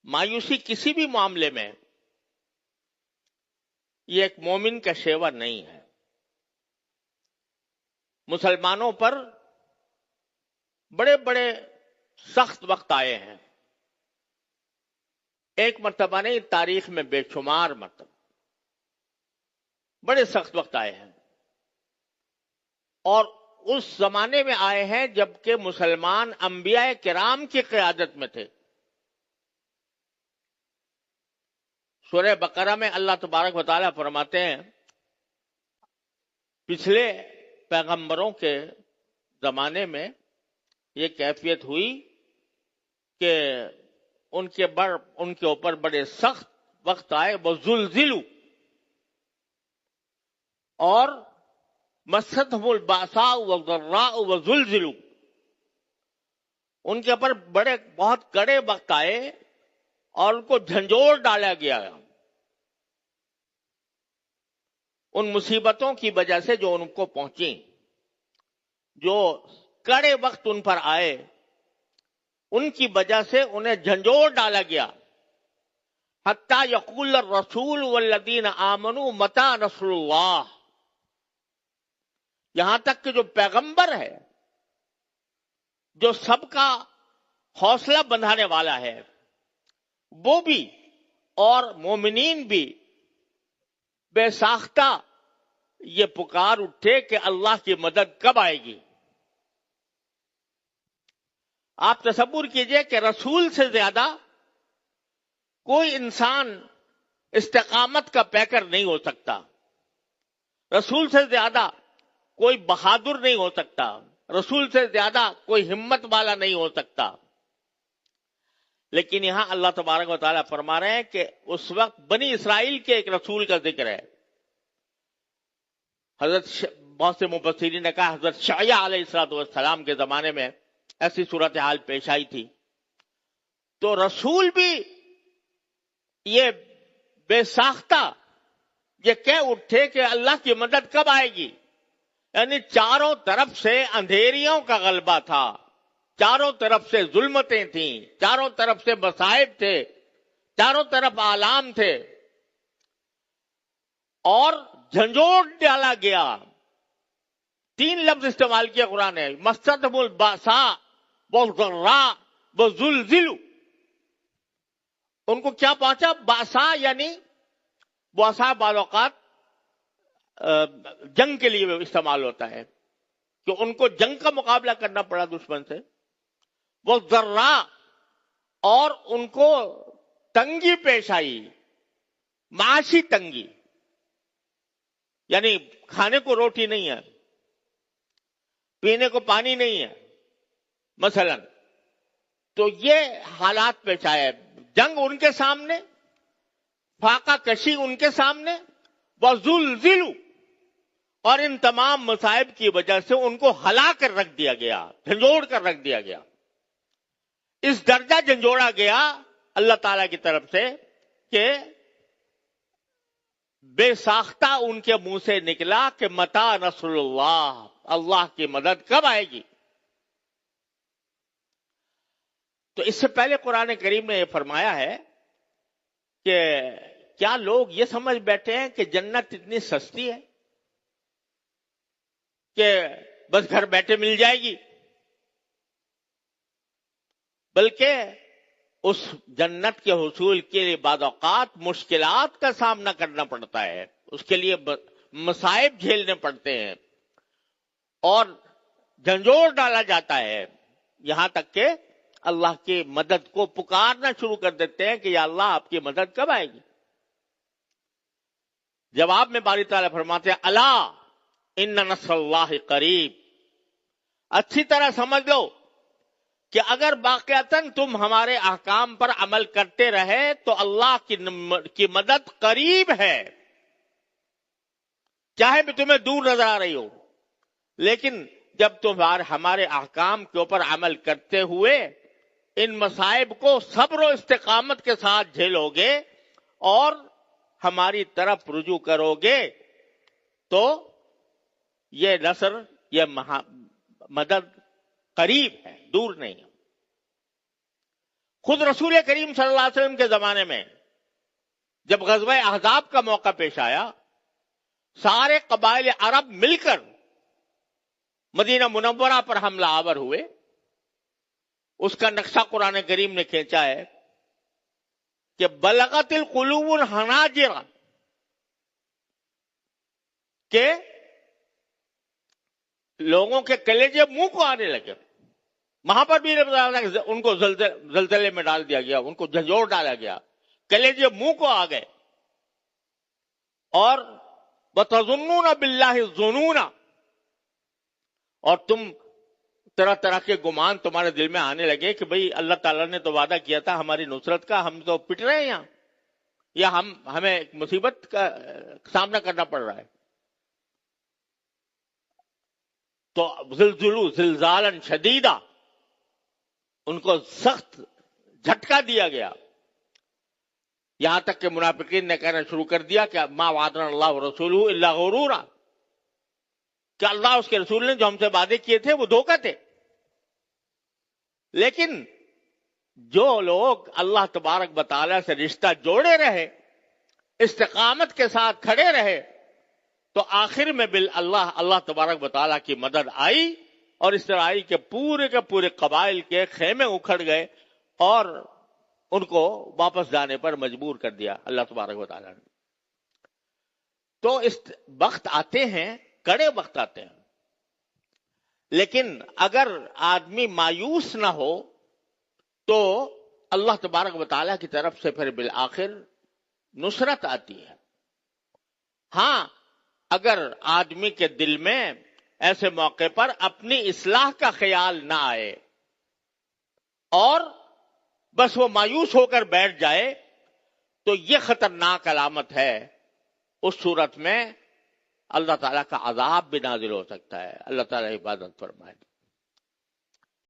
مایوسی کسی بھی معاملے میں یہ ایک مومن کا شیوا نہیں ہے. مسلمانوں پر بڑے بڑے سخت وقت آئے ہیں. ایک مرتبہ نہیں، تاریخ میں بے شمار مرتبہ بڑے سخت وقت آئے ہیں. اور اس زمانے میں آئے ہیں جبکہ مسلمان انبیاء کرام کی قیادت میں تھے. سورہ بقرہ میں اللہ تبارک و تعالیٰ فرماتے ہیں پچھلے پیغمبروں کے زمانے میں یہ کیفیت ہوئی کہ ان کے اوپر بڑے سخت وقت آئے. وہ زلزلوا اور مستهم الباساء والضراء وزلزلوا، ان کے اوپر بہت کڑے وقت آئے اور ان کو جھنجھوڑ ڈالا گیا ان مصیبتوں کی وجہ سے جو ان کو پہنچی. جو کڑے وقت ان پر آئے ان کی وجہ سے انہیں جھنجھوڑ ڈالا گیا. حتی یقول الرسول والذین آمنوا متی نصر اللہ، یہاں تک کہ جو پیغمبر ہے، جو سب کا حوصلہ بندھانے والا ہے، وہ بھی اور مومنین بھی بے ساختہ یہ پکار اٹھے کہ اللہ کی مدد کب آئے گی. آپ تصور کیجئے کہ رسول سے زیادہ کوئی انسان استقامت کا پیکر نہیں ہو سکتا. رسول سے زیادہ کوئی بہادر نہیں ہو سکتا. رسول سے زیادہ کوئی ہمت والا نہیں ہو سکتا. لیکن یہاں اللہ تبارک و تعالیٰ فرما رہے ہیں کہ اس وقت بنی اسرائیل کے ایک رسول کا ذکر ہے. بہت سے مفسرین نے کہا حضرت شعیع علیہ السلام کے زمانے میں ایسی صورتحال پیش آئی تھی. تو رسول بھی یہ بے ساختہ یہ کہہ اٹھے کہ اللہ کی مدد کب آئے گی. یعنی چاروں طرف سے اندھیریوں کا غلبہ تھا، چاروں طرف سے ظلمتیں تھیں، چاروں طرف سے مصائب تھے، چاروں طرف آلام تھے، اور جھنجھوڑ ڈالا گیا. 3 لفظ استعمال کیا قرآن نے، مستهم الباساء والضراء وزلزلوا. ان کو کیا پہنچا؟ باسا یعنی باسا بعض اوقات جنگ کے لیے استعمال ہوتا ہے کہ ان کو جنگ کا مقابلہ کرنا پڑا دشمن سے. وہ ذرا اور ان کو تنگی پیش آئی، معاشی تنگی، یعنی کھانے کو روٹی نہیں ہے، پینے کو پانی نہیں ہے مثلا. تو یہ حالات پیش آئے. جنگ ان کے سامنے، فاقہ کشی ان کے سامنے، وزلزلوا، اور ان تمام مصائب کی وجہ سے ان کو ہلا کر رکھ دیا گیا، جھنجھوڑ کر رکھ دیا گیا. اس درجہ جھنجھوڑا گیا اللہ تعالی کی طرف سے کہ بے ساختہ ان کے منہ سے نکلا کہ متی نصر اللہ، اللہ کی مدد کب آئے گی. تو اس سے پہلے قرآن کریم نے یہ فرمایا ہے کہ کیا لوگ یہ سمجھ بیٹھے ہیں کہ جنت اتنی سستی ہے کہ بس گھر بیٹھے مل جائے گی، بلکہ اس جنت کے حصول کے لیے بعض اوقات مشکلات کا سامنا کرنا پڑتا ہے، اس کے لیے مصائب جھیلنے پڑتے ہیں اور جھنجھوڑ ڈالا جاتا ہے. یہاں تک کہ اللہ کی مدد کو پکارنا شروع کر دیتے ہیں کہ یا اللہ آپ کی مدد کب آئے گی. جواب میں باری تعالیٰ فرماتے ہیں الا ان نصر اللہ قریب، اچھی طرح سمجھ لو کہ اگر واقعتاً تم ہمارے احکام پر عمل کرتے رہے تو اللہ کی مدد قریب ہے، چاہے بھی تمہیں دور نظر آ رہی ہو. لیکن جب تم ہمارے احکام کے اوپر عمل کرتے ہوئے ان مصائب کو صبر و استقامت کے ساتھ جھیلو گے اور ہماری طرف رجوع کرو گے تو یہ نصر، یہ مدد قریب ہے، دور نہیں ہے. خود رسول کریم صلی اللہ علیہ وسلم کے زمانے میں جب غزوہ احزاب کا موقع پیش آیا، سارے قبائل عرب مل کر مدینہ منورہ پر حملہ آور ہوئے. اس کا نقشہ قرآن کریم نے کھینچا ہے کہ بلغت القلوب الحناجر، کہ لوگوں کے کلیجے منہ کو آنے لگے. وہاں پر بھی ان کو زلزلے میں ڈال دیا گیا، ان کو جھنجھوڑ ڈالا گیا، کلیجے منہ کو آ گئے. اور وَتَظُنُّونَ بِاللَّهِ الظُّنُونَ، اور تم طرح طرح کے گمان تمہارے دل میں آنے لگے کہ بھئی اللہ تعالیٰ نے تو وعدہ کیا تھا ہماری نصرت کا، ہم تو پٹ رہے ہیں یہاں، یا ہمیں ایک مصیبت کا سامنا کرنا پڑ رہا ہے. تو زلزلوا زلزالا شدیدا، ان کو سخت جھٹکا دیا گیا. یہاں تک کہ منافقین نے کہنا شروع کر دیا کہ ما وعدنا اللہ ورسولہ الا غرورا، کہ اللہ اس کے رسول نے جو ہم سے وعدے کیے تھے وہ دھوکہ تھے. لیکن جو لوگ اللہ تبارک و تعالیٰ سے رشتہ جوڑے رہے، استقامت کے ساتھ کھڑے رہے، تو آخر میں اللہ تبارک و تعالیٰ کی مدد آئی، اور اس طرح آئی کہ پورے قبائل کے خیمے اکھڑ گئے اور ان کو واپس جانے پر مجبور کر دیا اللہ تبارک و تعالیٰ نے. تو اس وقت آتے ہیں، کڑے وقت آتے ہیں، لیکن اگر آدمی مایوس نہ ہو تو اللہ تبارک و تعالیٰ کی طرف سے پھر بالآخر نصرت آتی ہے. ہاں، اگر آدمی کے دل میں ایسے موقع پر اپنی اصلاح کا خیال نہ آئے اور بس وہ مایوس ہو کر بیٹھ جائے، تو یہ خطرناک علامت ہے. اس صورت میں اللہ تعالیٰ کا عذاب بھی نازل ہو سکتا ہے. اللہ تعالیٰ حفاظت فرمائے.